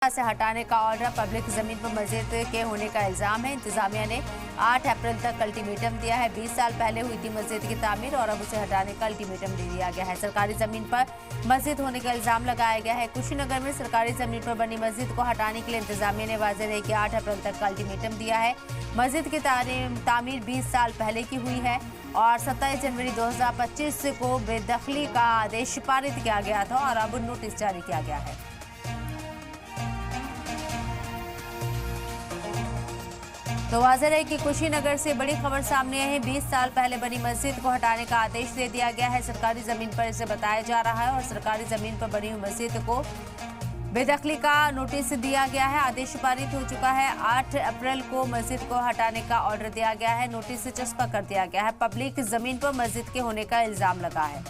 से हटाने का ऑर्डर। पब्लिक जमीन पर मस्जिद के होने का इल्जाम है। इंतजामिया ने 8 अप्रैल तक अल्टीमेटम दिया है। 20 साल पहले हुई थी मस्जिद की तामीर और अब उसे हटाने का अल्टीमेटम दे दिया गया है। सरकारी जमीन पर मस्जिद होने का इल्जाम लगाया गया है। कुशीनगर में सरकारी जमीन पर बनी मस्जिद को हटाने के लिए इंतजामिया ने वाज़ेह रही कि 8 अप्रैल तक का अल्टीमेटम दिया है। मस्जिद की तामीर 20 साल पहले की हुई है और 27 जनवरी 2025 को बेदखली का आदेश पारित किया गया था और अब नोटिस जारी किया गया है। तो वाज़ेह है कि कुशीनगर से बड़ी खबर सामने आई है। 20 साल पहले बनी मस्जिद को हटाने का आदेश दे दिया गया है। सरकारी जमीन पर इसे बताया जा रहा है और सरकारी जमीन पर बनी हुई मस्जिद को बेदखली का नोटिस दिया गया है। आदेश पारित हो चुका है। 8 अप्रैल को मस्जिद को हटाने का ऑर्डर दिया गया है। नोटिस चस्पा कर दिया गया है। पब्लिक जमीन पर मस्जिद के होने का इल्जाम लगा है।